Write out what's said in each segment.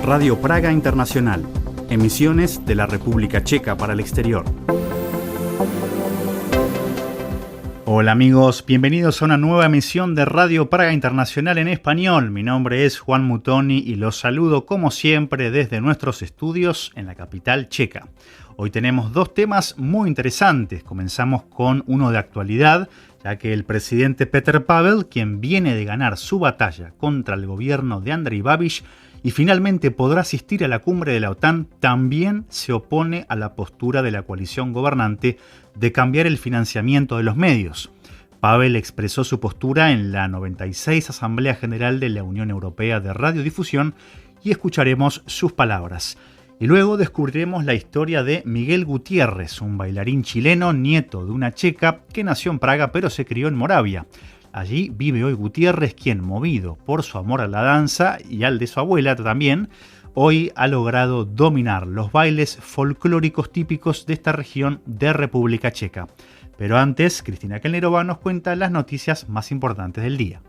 Radio Praga Internacional, emisiones de la República Checa para el exterior. Hola amigos, bienvenidos a una nueva emisión de Radio Praga Internacional en español. Mi nombre es Juan Mutoni y los saludo como siempre desde nuestros estudios en la capital checa. Hoy tenemos dos temas muy interesantes. Comenzamos con uno de actualidad, ya que el presidente Petr Pavel, quien viene de ganar su batalla contra el gobierno de Andrej Babiš y finalmente podrá asistir a la cumbre de la OTAN, también se opone a la postura de la coalición gobernante de cambiar el financiamiento de los medios. Pavel expresó su postura en la 96 Asamblea General de la Unión Europea de Radiodifusión y escucharemos sus palabras. Y luego descubriremos la historia de Miguel Gutiérrez, un bailarín chileno, nieto de una checa que nació en Praga pero se crió en Moravia. Allí vive hoy Gutiérrez, quien, movido por su amor a la danza y al de su abuela también, hoy ha logrado dominar los bailes folclóricos típicos de esta región de República Checa. Pero antes, Cristina Kelnerova nos cuenta las noticias más importantes del día.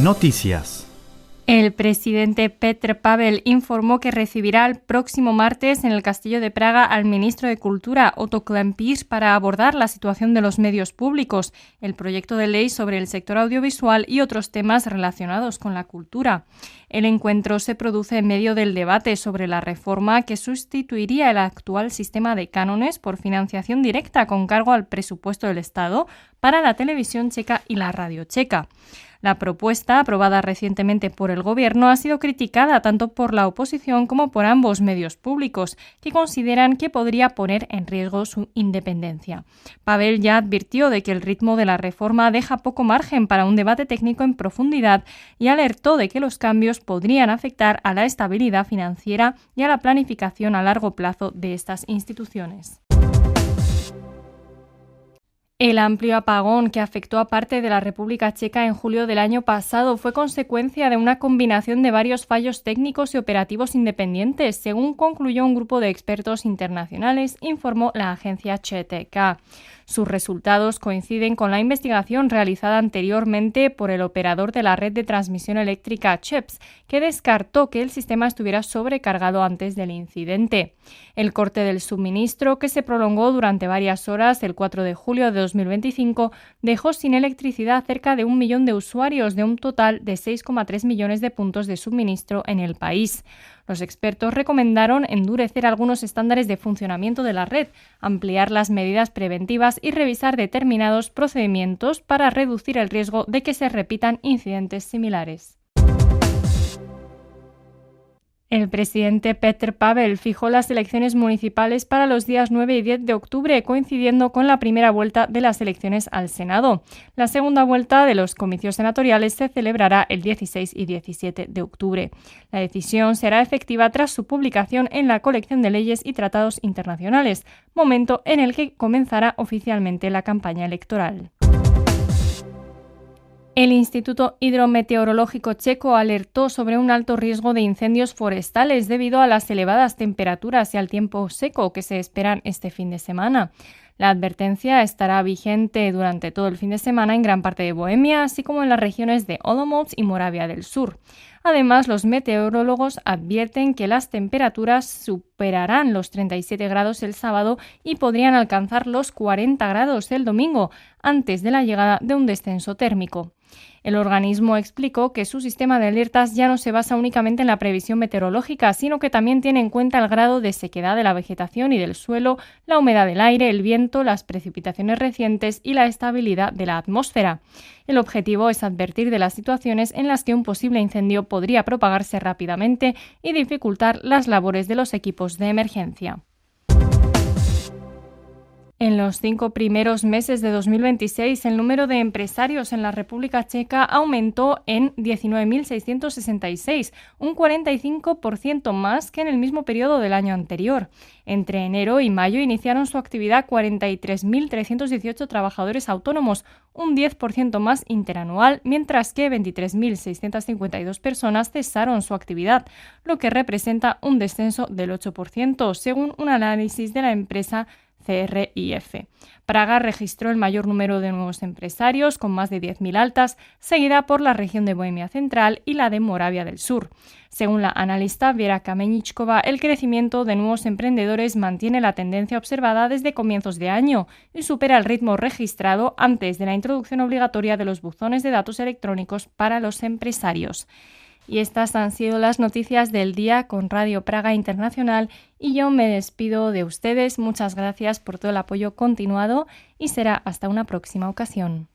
Noticias. El presidente Petr Pavel informó que recibirá el próximo martes en el Castillo de Praga al ministro de Cultura, Otto Klempíř, para abordar la situación de los medios públicos, el proyecto de ley sobre el sector audiovisual y otros temas relacionados con la cultura. El encuentro se produce en medio del debate sobre la reforma que sustituiría el actual sistema de cánones por financiación directa con cargo al presupuesto del Estado para la televisión checa y la radio checa. La propuesta, aprobada recientemente por el Gobierno, ha sido criticada tanto por la oposición como por ambos medios públicos, que consideran que podría poner en riesgo su independencia. Pavel ya advirtió de que el ritmo de la reforma deja poco margen para un debate técnico en profundidad y alertó de que los cambios podrían afectar a la estabilidad financiera y a la planificación a largo plazo de estas instituciones. El amplio apagón que afectó a parte de la República Checa en julio del año pasado fue consecuencia de una combinación de varios fallos técnicos y operativos independientes, según concluyó un grupo de expertos internacionales, informó la agencia ČTK. Sus resultados coinciden con la investigación realizada anteriormente por el operador de la red de transmisión eléctrica ČEPS, que descartó que el sistema estuviera sobrecargado antes del incidente. El corte del suministro, que se prolongó durante varias horas el 4 de julio de 2025, dejó sin electricidad cerca de 1 millón de usuarios de un total de 6,3 millones de puntos de suministro en el país. Los expertos recomendaron endurecer algunos estándares de funcionamiento de la red, ampliar las medidas preventivas y revisar determinados procedimientos para reducir el riesgo de que se repitan incidentes similares. El presidente Petr Pavel fijó las elecciones municipales para los días 9 y 10 de octubre, coincidiendo con la primera vuelta de las elecciones al Senado. La segunda vuelta de los comicios senatoriales se celebrará el 16 y 17 de octubre. La decisión será efectiva tras su publicación en la colección de leyes y tratados internacionales, momento en el que comenzará oficialmente la campaña electoral. El Instituto Hidrometeorológico Checo alertó sobre un alto riesgo de incendios forestales debido a las elevadas temperaturas y al tiempo seco que se esperan este fin de semana. La advertencia estará vigente durante todo el fin de semana en gran parte de Bohemia, así como en las regiones de Olomouc y Moravia del Sur. Además, los meteorólogos advierten que las temperaturas superarán los 37 grados el sábado y podrían alcanzar los 40 grados el domingo, antes de la llegada de un descenso térmico. El organismo explicó que su sistema de alertas ya no se basa únicamente en la previsión meteorológica, sino que también tiene en cuenta el grado de sequedad de la vegetación y del suelo, la humedad del aire, el viento, las precipitaciones recientes y la estabilidad de la atmósfera. El objetivo es advertir de las situaciones en las que un posible incendio podría propagarse rápidamente y dificultar las labores de los equipos de emergencia. En los 5 primeros meses de 2026, el número de empresarios en la República Checa aumentó en 19.666, un 45% más que en el mismo periodo del año anterior. Entre enero y mayo iniciaron su actividad 43.318 trabajadores autónomos, un 10% más interanual, mientras que 23.652 personas cesaron su actividad, lo que representa un descenso del 8%, según un análisis de la empresa CRIF. Praga registró el mayor número de nuevos empresarios, con más de 10.000 altas, seguida por la región de Bohemia Central y la de Moravia del Sur. Según la analista Vera Kamenichkova, el crecimiento de nuevos emprendedores mantiene la tendencia observada desde comienzos de año y supera el ritmo registrado antes de la introducción obligatoria de los buzones de datos electrónicos para los empresarios. Y estas han sido las noticias del día con Radio Praga Internacional y yo me despido de ustedes. Muchas gracias por todo el apoyo continuado y será hasta una próxima ocasión.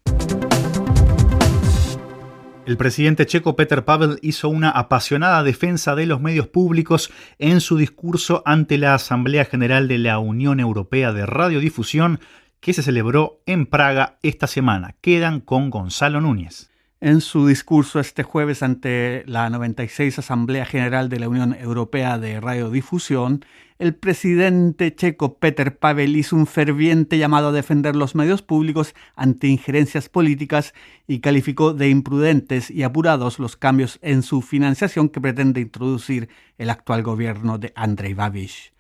El presidente checo Petr Pavel hizo una apasionada defensa de los medios públicos en su discurso ante la Asamblea General de la Unión Europea de Radiodifusión que se celebró en Praga esta semana. Quedan con Gonzalo Núñez. En su discurso este jueves ante la 96 Asamblea General de la Unión Europea de Radiodifusión, el presidente checo Petr Pavel hizo un ferviente llamado a defender los medios públicos ante injerencias políticas y calificó de imprudentes y apurados los cambios en su financiación que pretende introducir el actual gobierno de Andrej Babiš.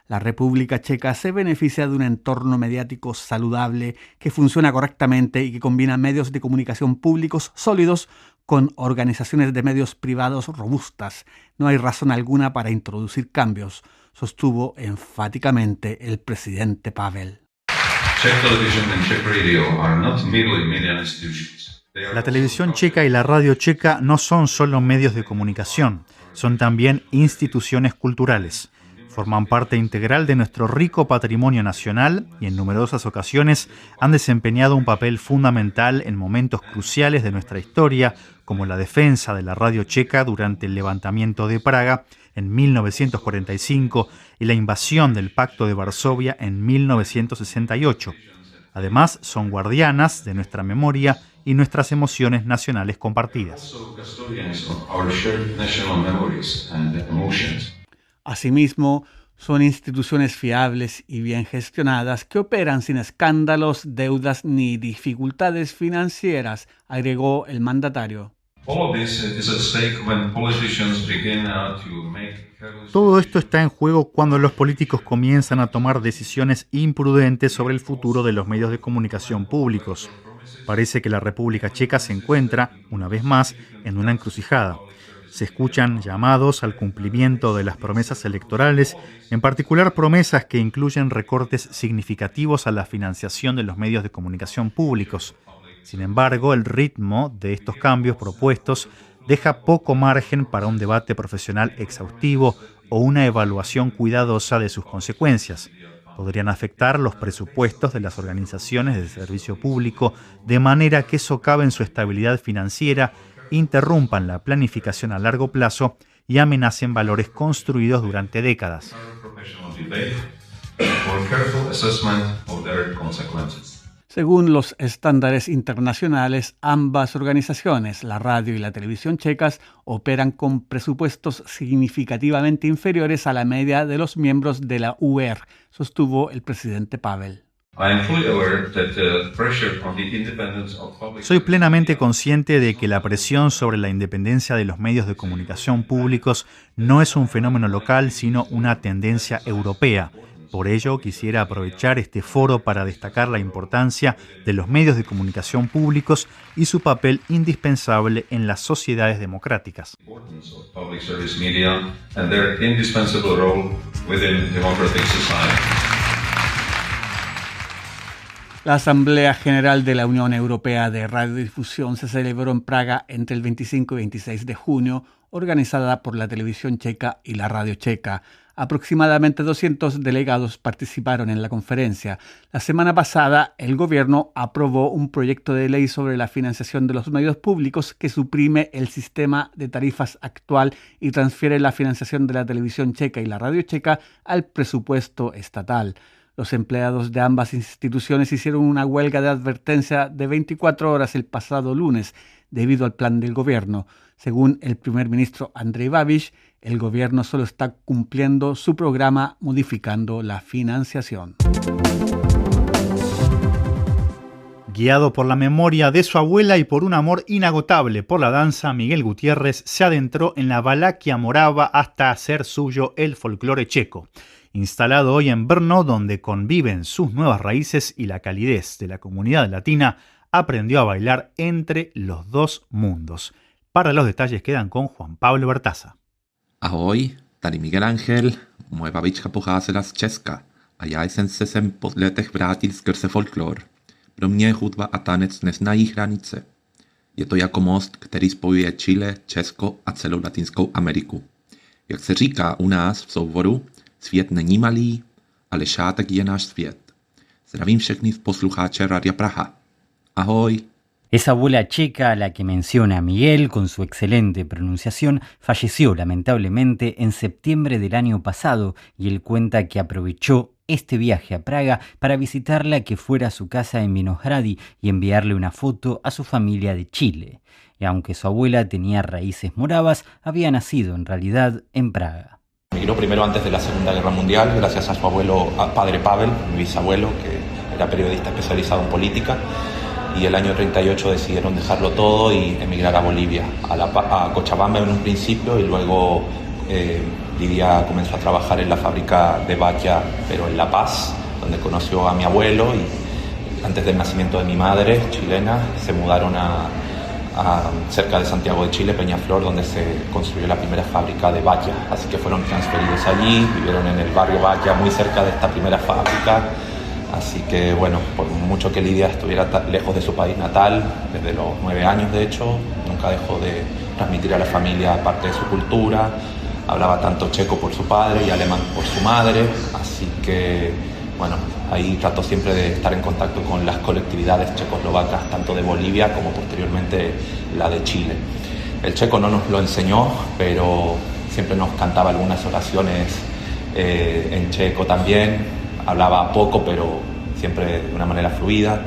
La República Checa se beneficia de un entorno mediático saludable que funciona correctamente y que combina medios de comunicación públicos sólidos con organizaciones de medios privados robustas. No hay razón alguna para introducir cambios, sostuvo enfáticamente el presidente Pavel. La televisión checa y la radio checa no son solo medios de comunicación, son también instituciones culturales. Forman parte integral de nuestro rico patrimonio nacional y en numerosas ocasiones han desempeñado un papel fundamental en momentos cruciales de nuestra historia, como la defensa de la radio checa durante el levantamiento de Praga en 1945 y la invasión del Pacto de Varsovia en 1968. Además, son guardianas de nuestra memoria y nuestras emociones nacionales compartidas. Asimismo, son instituciones fiables y bien gestionadas que operan sin escándalos, deudas ni dificultades financieras, agregó el mandatario. Todo esto está en juego cuando los políticos comienzan a tomar decisiones imprudentes sobre el futuro de los medios de comunicación públicos. Parece que la República Checa se encuentra, una vez más, en una encrucijada. Se escuchan llamados al cumplimiento de las promesas electorales, en particular promesas que incluyen recortes significativos a la financiación de los medios de comunicación públicos. Sin embargo, el ritmo de estos cambios propuestos deja poco margen para un debate profesional exhaustivo o una evaluación cuidadosa de sus consecuencias. Podrían afectar los presupuestos de las organizaciones de servicio público de manera que socaven su estabilidad financiera, interrumpan la planificación a largo plazo y amenacen valores construidos durante décadas. Según los estándares internacionales, ambas organizaciones, la radio y la televisión checas, operan con presupuestos significativamente inferiores a la media de los miembros de la UER, sostuvo el presidente Pavel. Soy plenamente consciente de que la presión sobre la independencia de los medios de comunicación públicos no es un fenómeno local, sino una tendencia europea. Por ello, quisiera aprovechar este foro para destacar la importancia de los medios de comunicación públicos y su papel indispensable en las sociedades democráticas. La Asamblea General de la Unión Europea de Radiodifusión se celebró en Praga entre el 25 y 26 de junio, organizada por la televisión checa y la radio checa. Aproximadamente 200 delegados participaron en la conferencia. La semana pasada, el gobierno aprobó un proyecto de ley sobre la financiación de los medios públicos que suprime el sistema de tarifas actual y transfiere la financiación de la televisión checa y la radio checa al presupuesto estatal. Los empleados de ambas instituciones hicieron una huelga de advertencia de 24 horas el pasado lunes debido al plan del gobierno. Según el primer ministro Andrej Babiš, el gobierno solo está cumpliendo su programa modificando la financiación. Guiado por la memoria de su abuela y por un amor inagotable por la danza, Miguel Gutiérrez se adentró en la Valaquia morava hasta hacer suyo el folclore checo. Instalado hoy en Brno, donde conviven sus nuevas raíces y la calidez de la comunidad latina, aprendió a bailar entre los dos mundos. Para los detalles quedan con Juan Pablo Bertaza. Ahoj, tady Miguel Ángel, moje babička pocházela z Česka a já jsem se sem po letech vrátil skrze folklor. Pro mě hudba a tanec neznají hranice. Je to jako most, který spojuje Chile, Česko a celou Latinskou Ameriku. Jak se říká u nás v souboru, svět není malý, ale šátek je náš svět. Zdravím všechny posluchače Radia Praha. Ahoj. Esa abuela checa a la que menciona Miguel, con su excelente pronunciación, falleció lamentablemente en septiembre del año pasado y él cuenta que aprovechó este viaje a Praga para visitarla que fuera a su casa en Vinohrady y enviarle una foto a su familia de Chile. Y aunque su abuela tenía raíces moravas, había nacido en realidad en Praga. Migró primero antes de la Segunda Guerra Mundial, gracias a su abuelo, padre Pavel, mi bisabuelo, que era periodista especializado en política. Y el año 38 decidieron dejarlo todo y emigrar a Bolivia, a Cochabamba en un principio, y luego Lidia comenzó a trabajar en la fábrica de Baquia, pero en La Paz, donde conoció a mi abuelo, y antes del nacimiento de mi madre, chilena, se mudaron a cerca de Santiago de Chile, Peñaflor, donde se construyó la primera fábrica de Baquia. Así que fueron transferidos allí, vivieron en el barrio Baquia, muy cerca de esta primera fábrica. Así que bueno, por mucho que Lidia estuviera lejos de su país natal, desde los 9 años de hecho, nunca dejó de transmitir a la familia parte de su cultura. Hablaba tanto checo por su padre y alemán por su madre, así que bueno, ahí trató siempre de estar en contacto con las colectividades checoslovacas, tanto de Bolivia como posteriormente la de Chile. El checo no nos lo enseñó, pero siempre nos cantaba algunas oraciones en checo también. Hablaba poco, pero siempre de una manera fluida.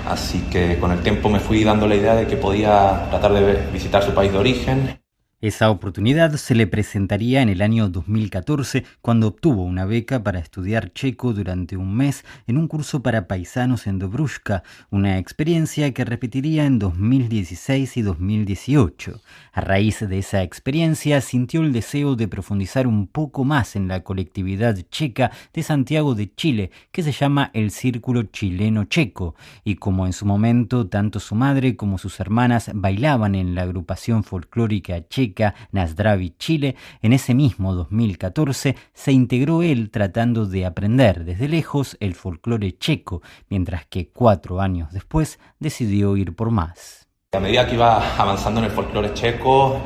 Así que con el tiempo me fui dando la idea de que podía tratar de visitar su país de origen. Esa oportunidad se le presentaría en el año 2014 cuando obtuvo una beca para estudiar checo durante un mes en un curso para paisanos en Dobruška, una experiencia que repetiría en 2016 y 2018. A raíz de esa experiencia sintió el deseo de profundizar un poco más en la colectividad checa de Santiago de Chile, que se llama el Círculo Chileno Checo, y como en su momento tanto su madre como sus hermanas bailaban en la agrupación folclórica checa Nazdraví Chile, en ese mismo 2014 se integró él tratando de aprender desde lejos el folclore checo, mientras que 4 años después decidió ir por más. A medida que iba avanzando en el folclore checo,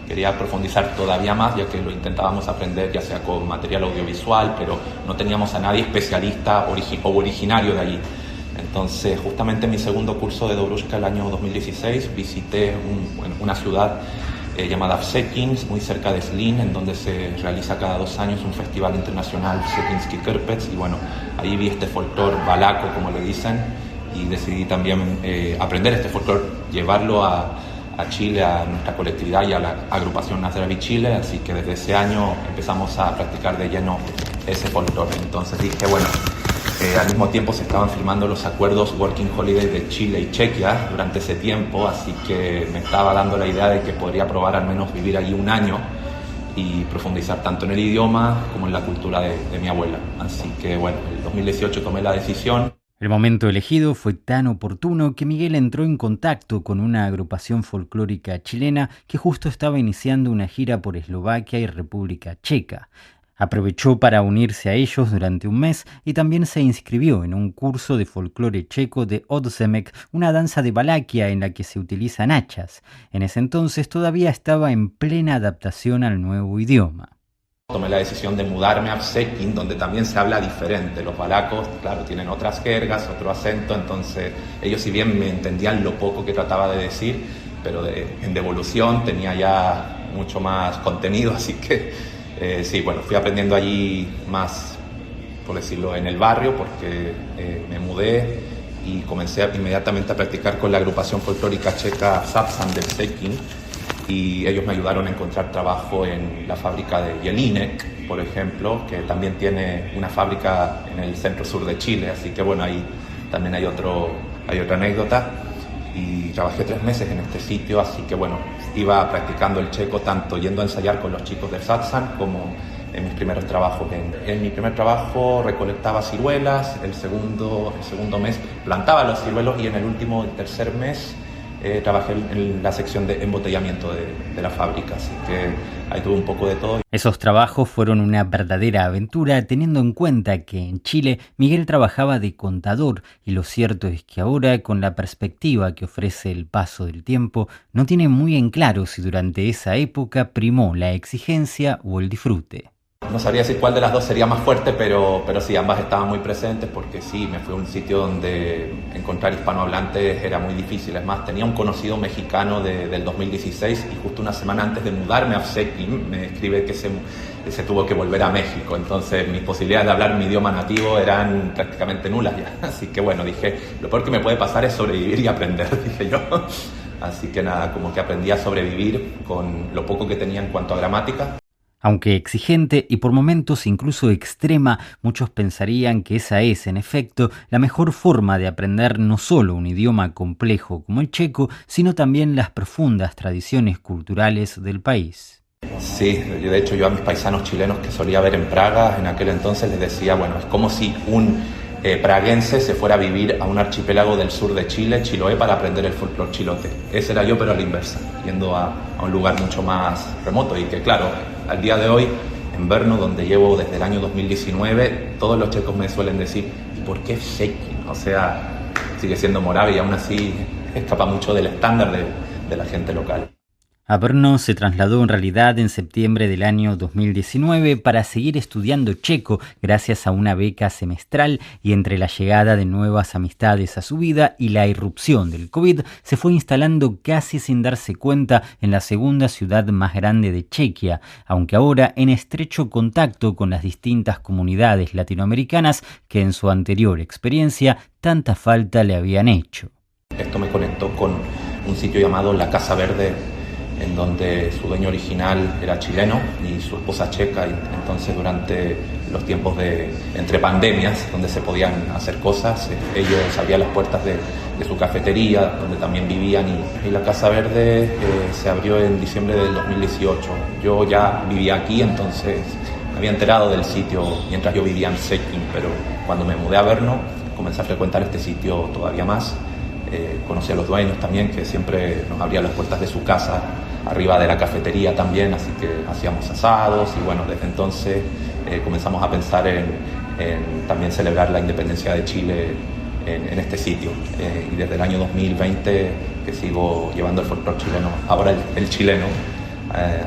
quería profundizar todavía más, ya que lo intentábamos aprender ya sea con material audiovisual, pero no teníamos a nadie especialista o originario de allí. Entonces, justamente en mi segundo curso de Dobruška el año 2016, visité una ciudad llamada Vsetín, muy cerca de Zlín, en donde se realiza cada 2 años un festival internacional Vsetinski Krpec, y bueno, ahí vi este folclore valaco, como le dicen, y decidí también aprender este folclore, llevarlo a Chile, a nuestra colectividad y a la agrupación Nazdraví Chile, así que desde ese año empezamos a practicar de lleno ese folclore. Entonces dije, bueno, al mismo tiempo se estaban firmando los acuerdos Working Holiday de Chile y Chequia durante ese tiempo, así que me estaba dando la idea de que podría probar al menos vivir allí un año y profundizar tanto en el idioma como en la cultura de mi abuela. Así que bueno, en el 2018 tomé la decisión. El momento elegido fue tan oportuno que Miguel entró en contacto con una agrupación folclórica chilena que justo estaba iniciando una gira por Eslovaquia y República Checa. Aprovechó para unirse a ellos durante un mes y también se inscribió en un curso de folclore checo de Odzemek, una danza de Valaquia en la que se utilizan hachas. En ese entonces todavía estaba en plena adaptación al nuevo idioma. Tomé la decisión de mudarme a Vsetín, donde también se habla diferente. Los valacos, claro, tienen otras jergas, otro acento, entonces ellos si bien me entendían lo poco que trataba de decir, pero en devolución tenía ya mucho más contenido, así que sí, bueno, fui aprendiendo allí más, por decirlo, en el barrio, porque me mudé y comencé inmediatamente a practicar con la agrupación folclórica checa Sapsan de Vsetín, y ellos me ayudaron a encontrar trabajo en la fábrica de Jelinek, por ejemplo, que también tiene una fábrica en el centro sur de Chile, así que bueno, ahí también hay otro hay otra anécdota. Y trabajé 3 meses en este sitio, así que bueno, iba practicando el checo tanto yendo a ensayar con los chicos del Satsang como en mis primeros trabajos. En mi primer trabajo recolectaba ciruelas, el segundo mes plantaba los ciruelos y en el tercer mes trabajé en la sección de embotellamiento de la fábrica, así que ahí tuve un poco de todo. Esos trabajos fueron una verdadera aventura, teniendo en cuenta que en Chile Miguel trabajaba de contador, y lo cierto es que ahora, con la perspectiva que ofrece el paso del tiempo, no tiene muy en claro si durante esa época primó la exigencia o el disfrute. No sabría decir cuál de las dos sería más fuerte, pero sí, ambas estaban muy presentes porque sí, me fui a un sitio donde encontrar hispanohablantes era muy difícil. Es más, tenía un conocido mexicano del 2016 y justo una semana antes de mudarme a Sikkim me escribe que se tuvo que volver a México. Entonces mis posibilidades de hablar mi idioma nativo eran prácticamente nulas ya. Así que bueno, dije, lo peor que me puede pasar es sobrevivir y aprender, dije yo. Así que nada, como que aprendí a sobrevivir con lo poco que tenía en cuanto a gramática. Aunque exigente y por momentos incluso extrema, muchos pensarían que esa es, en efecto, la mejor forma de aprender no solo un idioma complejo como el checo, sino también las profundas tradiciones culturales del país. Sí, de hecho yo a mis paisanos chilenos que solía ver en Praga en aquel entonces les decía, bueno, es como si un praguense se fuera a vivir a un archipiélago del sur de Chile, Chiloé, para aprender el folclore chilote. Ese era yo, pero a la inversa, yendo a un lugar mucho más remoto y que claro, al día de hoy, en Brno, donde llevo desde el año 2019, todos los checos me suelen decir, ¿y por qué Sikkim? O sea, sigue siendo Moravia y aún así escapa mucho del estándar de la gente local. A Brno se trasladó en realidad en septiembre del año 2019 para seguir estudiando checo gracias a una beca semestral, y entre la llegada de nuevas amistades a su vida y la irrupción del COVID se fue instalando casi sin darse cuenta en la segunda ciudad más grande de Chequia, aunque ahora en estrecho contacto con las distintas comunidades latinoamericanas que en su anterior experiencia tanta falta le habían hecho. Esto me conectó con un sitio llamado La Casa Verde, en donde su dueño original era chileno y su esposa checa, y entonces durante los tiempos entre pandemias, donde se podían hacer cosas, ellos abrían las puertas de su cafetería, donde también vivían, y la Casa Verde se abrió en diciembre del 2018. Yo ya vivía aquí, entonces me había enterado del sitio mientras yo vivía en Sikkim, pero cuando me mudé a Brno comencé a frecuentar este sitio todavía más. Conocí a los dueños también, que siempre nos abrían las puertas de su casa, arriba de la cafetería también, así que hacíamos asados y bueno, desde entonces comenzamos a pensar en también celebrar la independencia de Chile en este sitio. Y desde el año 2020 que sigo llevando el folclore chileno, ahora el chileno,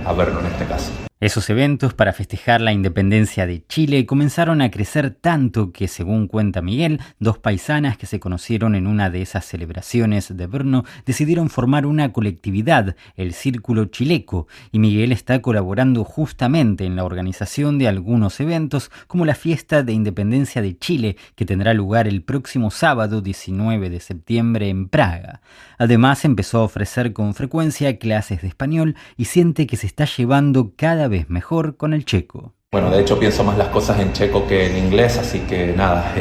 a Brno en este caso. Esos eventos para festejar la independencia de Chile comenzaron a crecer tanto que, según cuenta Miguel, 2 paisanas que se conocieron en una de esas celebraciones de Brno decidieron formar una colectividad, el Círculo Chileco, y Miguel está colaborando justamente en la organización de algunos eventos como la Fiesta de Independencia de Chile, que tendrá lugar el próximo sábado 19 de septiembre en Praga. Además, empezó a ofrecer con frecuencia clases de español y siente que se está llevando cada vez mejor con el checo. Bueno, de hecho pienso más las cosas en checo que en inglés, así que nada,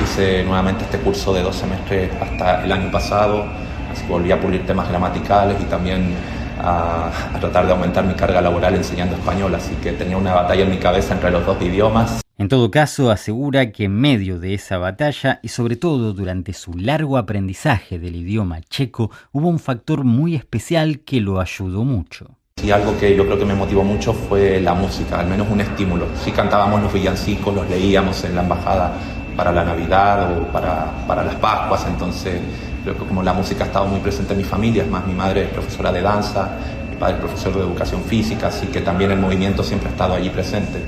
hice nuevamente este curso de 2 semestres hasta el año pasado, así que volví a pulir temas gramaticales y también a tratar de aumentar mi carga laboral enseñando español, así que tenía una batalla en mi cabeza entre los 2 idiomas. En todo caso, asegura que en medio de esa batalla y sobre todo durante su largo aprendizaje del idioma checo, hubo un factor muy especial que lo ayudó mucho. Y algo que yo creo que me motivó mucho fue la música, al menos un estímulo. Sí cantábamos los villancicos, los leíamos en la embajada para la Navidad o para las Pascuas, entonces creo que como la música ha estado muy presente en mi familia, es más, mi madre es profesora de danza, mi padre es profesor de educación física, así que también el movimiento siempre ha estado allí presente.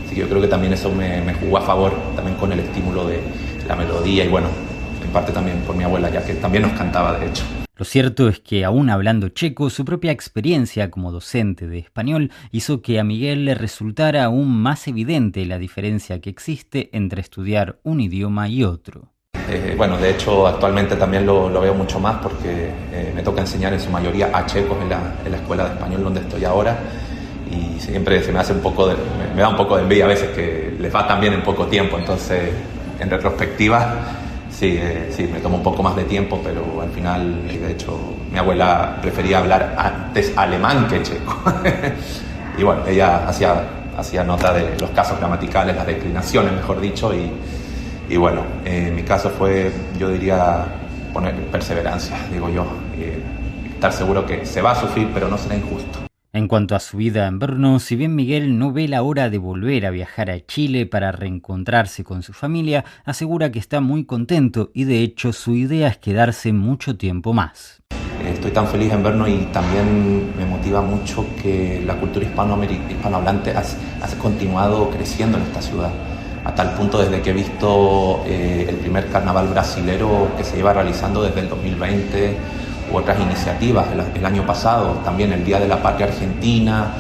Así que yo creo que también eso me jugó a favor, también con el estímulo de la melodía y bueno, en parte también por mi abuela, ya que también nos cantaba de hecho. Lo cierto es que, aún hablando checo, su propia experiencia como docente de español hizo que a Miguel le resultara aún más evidente la diferencia que existe entre estudiar un idioma y otro. Bueno, de hecho, actualmente también lo veo mucho más porque me toca enseñar en su mayoría a checos en la escuela de español donde estoy ahora, y siempre se me hace me da un poco de envidia a veces que les va tan bien en poco tiempo, entonces en retrospectiva Sí, me tomó un poco más de tiempo, pero al final, de hecho, mi abuela prefería hablar antes alemán que checo. Y bueno, ella hacía nota de los casos gramaticales, las declinaciones, mejor dicho, y bueno, en mi caso fue, yo diría, poner perseverancia, digo yo, estar seguro que se va a sufrir, pero no será injusto. En cuanto a su vida en Brno, si bien Miguel no ve la hora de volver a viajar a Chile para reencontrarse con su familia, asegura que está muy contento y de hecho su idea es quedarse mucho tiempo más. Estoy tan feliz en Brno y también me motiva mucho que la cultura hispanohablante ha continuado creciendo en esta ciudad, a tal punto desde que he visto el primer carnaval brasilero que se lleva realizando desde el 2020, u otras iniciativas el año pasado, también el Día de la Patria Argentina,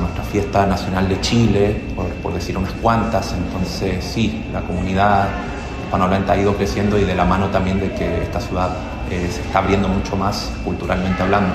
nuestra fiesta nacional de Chile, por decir unas cuantas. Entonces sí, la comunidad hispanohablante ha ido creciendo y de la mano también de que esta ciudad se está abriendo mucho más culturalmente hablando.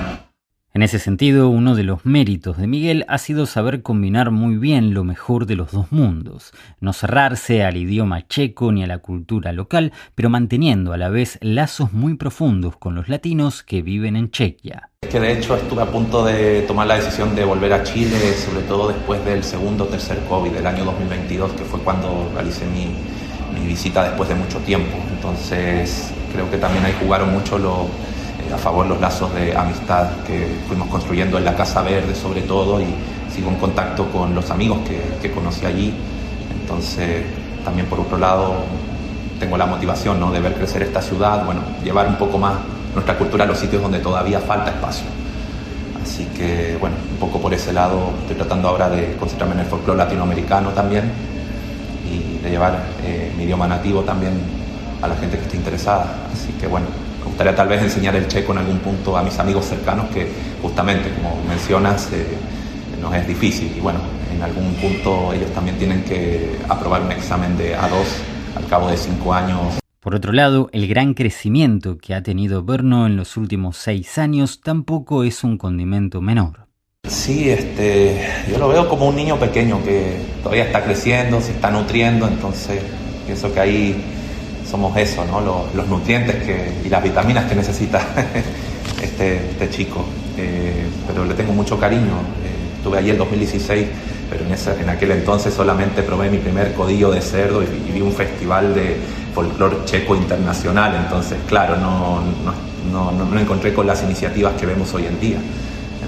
En ese sentido, uno de los méritos de Miguel ha sido saber combinar muy bien lo mejor de los dos mundos, no cerrarse al idioma checo ni a la cultura local, pero manteniendo a la vez lazos muy profundos con los latinos que viven en Chequia. Es que de hecho estuve a punto de tomar la decisión de volver a Chile, sobre todo después del segundo o tercer COVID del año 2022, que fue cuando realicé mi visita después de mucho tiempo. Entonces creo que también ahí jugaron mucho a favor los lazos de amistad que fuimos construyendo en la Casa Verde sobre todo, y sigo en contacto con los amigos que conocí allí. Entonces también por otro lado tengo la motivación, ¿no?, de ver crecer esta ciudad, bueno, llevar un poco más nuestra cultura a los sitios donde todavía falta espacio. Así que bueno, un poco por ese lado estoy tratando ahora de concentrarme en el folclore latinoamericano también y de llevar mi idioma nativo también a la gente que esté interesada. Así que bueno, me gustaría tal vez enseñar el checo en algún punto a mis amigos cercanos, que justamente, como mencionas, nos es difícil. Y bueno, en algún punto ellos también tienen que aprobar un examen de A2 al cabo de 5 años. Por otro lado, el gran crecimiento que ha tenido Brno en los últimos 6 años tampoco es un condimento menor. Sí, yo lo veo como un niño pequeño que todavía está creciendo, se está nutriendo, entonces pienso que ahí somos eso, ¿no?, los nutrientes y las vitaminas que necesita este chico. Pero le tengo mucho cariño. Estuve allí el 2016, pero en aquel entonces solamente probé mi primer codillo de cerdo y vi un festival de folclore checo internacional. Entonces, claro, no me encontré con las iniciativas que vemos hoy en día.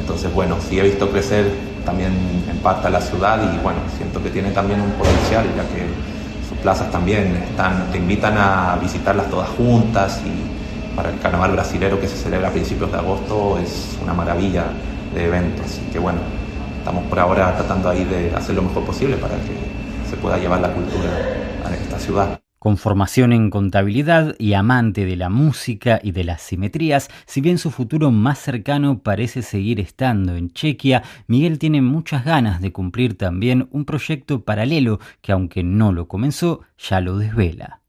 Entonces, bueno, sí he visto crecer también en parte a la ciudad y bueno, siento que tiene también un potencial, ya que sus plazas también te invitan a visitarlas todas juntas, y para el carnaval brasilero que se celebra a principios de agosto es una maravilla de eventos. Así que bueno, estamos por ahora tratando ahí de hacer lo mejor posible para que se pueda llevar la cultura a esta ciudad. Con formación en contabilidad y amante de la música y de las simetrías, si bien su futuro más cercano parece seguir estando en Chequia, Miguel tiene muchas ganas de cumplir también un proyecto paralelo que, aunque no lo comenzó, ya lo desvela.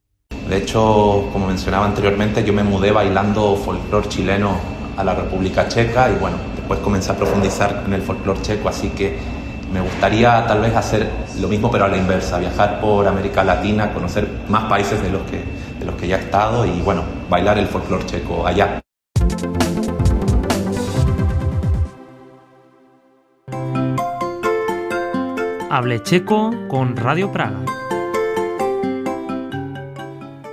De hecho, como mencionaba anteriormente, yo me mudé bailando folclore chileno a la República Checa y bueno, después comencé a profundizar en el folclore checo, así que me gustaría tal vez hacer lo mismo pero a la inversa, viajar por América Latina, conocer más países de los que ya he estado y bueno, bailar el folclore checo allá. Hable Checo con Radio Praga.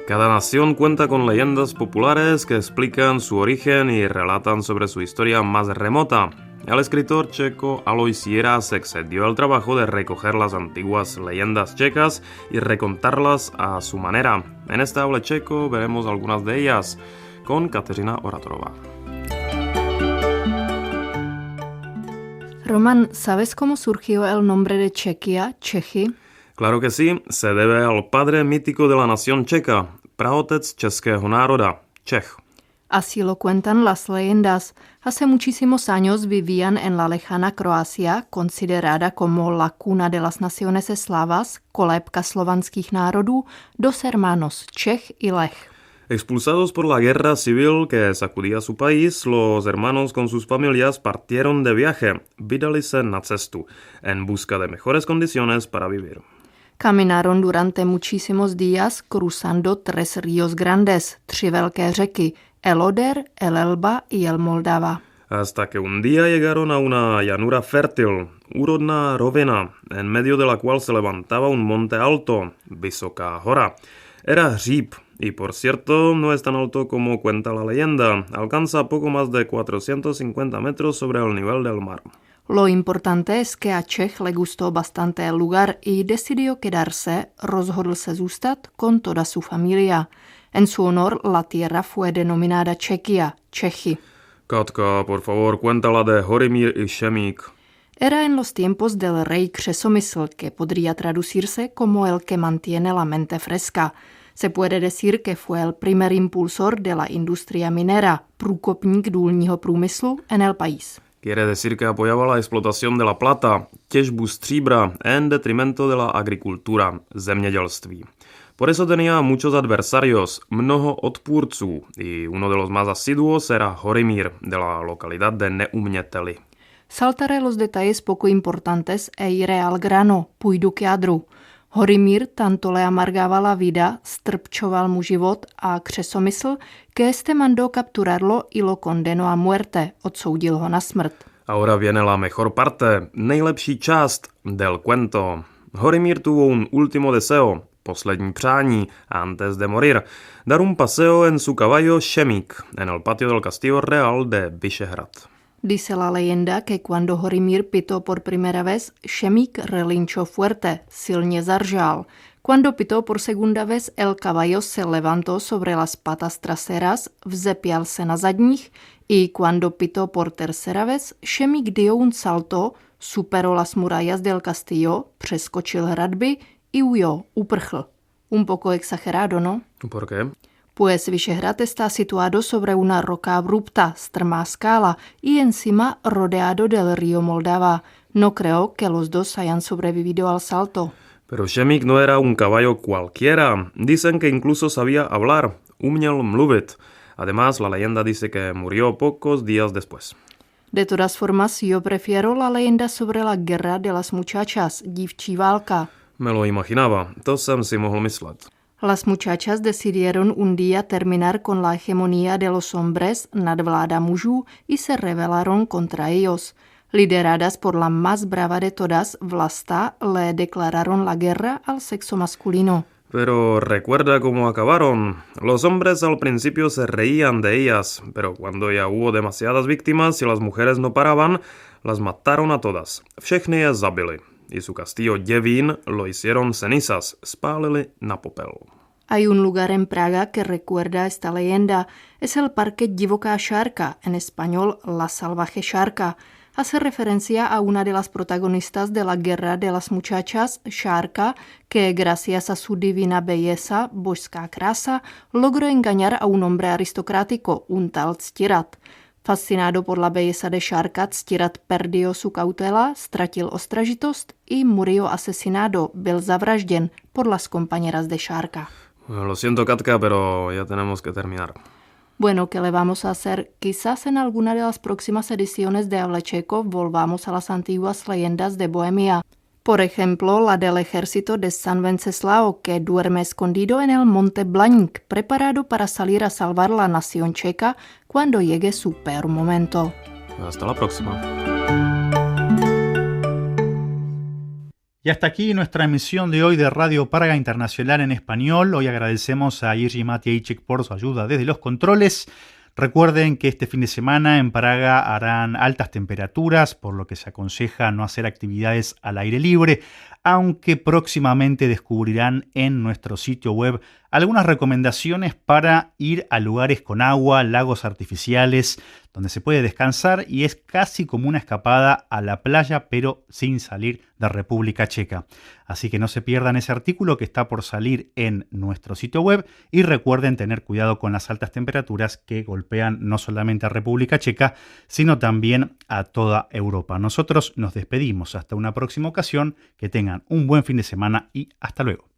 Cada nación cuenta con leyendas populares que explican su origen y relatan sobre su historia más remota. El escritor checo Alois Jiera se excedió al trabajo de recoger las antiguas leyendas checas y recontarlas a su manera. En este Hable Checo veremos algunas de ellas con Kateřina Oratorova. Roman, ¿sabes cómo surgió el nombre de Chequia, Čechy? Claro que sí, se debe al padre mítico de la nación checa, praotec českého národa, Čech. Así lo cuentan las leyendas. Hace muchísimos años vivían en la lejana Croacia, considerada como la cuna de las naciones eslavas, kolébka slovanských národů, dos hermanos, Čech y Lech. Expulsados por la guerra civil que sacudía su país, los hermanos con sus familias partieron de viaje, vydali se na cestu, en busca de mejores condiciones para vivir. Caminaron durante muchísimos días cruzando 3 ríos grandes, 3 velké řeky, el Oder, el Elba y el Moldava. Hasta que un día llegaron a una llanura fértil, úrodná rovina, en medio de la cual se levantaba un monte alto, Vysoká hora. Era hříb, y por cierto no es tan alto como cuenta la leyenda, alcanza poco más de 450 metros sobre el nivel del mar. Lo importante es que a Čech le gustó bastante el lugar y decidió quedarse, rozhodl se zůstat con toda su familia. En su honor la tierra fue denominada Čekia, Čechy. Katka, por favor, cuéntala de Horimír y Šemík. Era en los tiempos del rey Křesomysl, que podría traducirse como el que mantiene la mente fresca. Se puede decir que fue el primer impulsor de la industria minera, průkopník důlního průmyslu en el país. Quiere decir que apoyaba la explotación de la plata, těžbu stříbra, en detrimento de la agricultura, zemědělství. Por eso tenía muchos adversarios, mnoho odpůrců, y uno de los más asiduos era Horimír, de la localidad de Neumětely. Saltaré los detalles poco importantes e iré al grano, půjdu k jádru. Horimír tanto le amargaba la vida, strpčoval mu život a Křesomysl, que este mandó capturarlo y lo condenó a muerte, odsoudil ho na smrt. Ahora viene la mejor parte, nejlepší část del cuento. Horimír tuvo un último deseo, poslední přání, antes de morir, dar un paseo en su caballo Šemík, en el patio del Castillo Real de Vyšehrad. Dice la leyenda que cuando Horimír pitó por primera vez, Šemík relinchó fuerte, silně zaržál. Cuando pitó por segunda vez, el caballo se levantó sobre las patas traseras, vzepěl se na zadních y cuando pitó por tercera vez, Šemík dio un salto, superó las murallas del castillo, přeskočil hradby y huyó, uprchl. Un poco exagerado, ¿no? ¿Por qué? Pues Vyšehrad está situado sobre una roca abrupta, strmá escala, y encima rodeado del río Moldava. No creo que los dos hayan sobrevivido al salto. Pero Šemík no era un caballo cualquiera. Dicen que incluso sabía hablar, uměl mluvit. Además, la leyenda dice que murió pocos días después. De todas formas, yo prefiero la leyenda sobre la guerra de las muchachas, dívčí válka. Me lo imaginaba, to jsem si mohl myslet. Las muchachas decidieron un día terminar con la hegemonía de los hombres, nadvláda mužů, y se rebelaron contra ellos. Lideradas por la más brava de todas, Vlasta, le declararon la guerra al sexo masculino. Pero recuerda cómo acabaron. Los hombres al principio se reían de ellas, pero cuando ya hubo demasiadas víctimas y las mujeres no paraban, las mataron a todas. Všechny je zabili. Y su castillo Děvín lo hicieron cenizas, spálili na popel. Hay un lugar en Praga que recuerda esta leyenda. Es el Parque Divoká Šárka, en español La Salvaje Šárka. Hace referencia a una de las protagonistas de la Guerra de las Muchachas, Šárka, que gracias a su divina belleza, božská krása, logró engañar a un hombre aristocrático, un tal Ctirad. Fascinado por la belleza de Šárka, Ctirad perdió su cautela, ztratil ostražitost y murió asesinado, byl zavražděn por las compañeras de Šárka. Lo siento, Katka, pero ya tenemos que terminar. Bueno, ¿qué le vamos a hacer? Quizás en alguna de las próximas ediciones de Habla Checo volvamos a las antiguas leyendas de Bohemia. Por ejemplo, la del ejército de San Venceslao, que duerme escondido en el monte Blaník, preparado para salir a salvar la nación checa cuando llegue su peor momento. Hasta la próxima. Y hasta aquí nuestra emisión de hoy de Radio Praga Internacional en español. Hoy agradecemos a Jiří Matějček por su ayuda desde los controles. Recuerden que este fin de semana en Praga harán altas temperaturas, por lo que se aconseja no hacer actividades al aire libre, aunque próximamente descubrirán en nuestro sitio web algunas recomendaciones para ir a lugares con agua, lagos artificiales, donde se puede descansar y es casi como una escapada a la playa, pero sin salir de República Checa. Así que no se pierdan ese artículo que está por salir en nuestro sitio web y recuerden tener cuidado con las altas temperaturas que golpean no solamente a República Checa, sino también a toda Europa. Nosotros nos despedimos hasta una próxima ocasión, que tengan un buen fin de semana y hasta luego.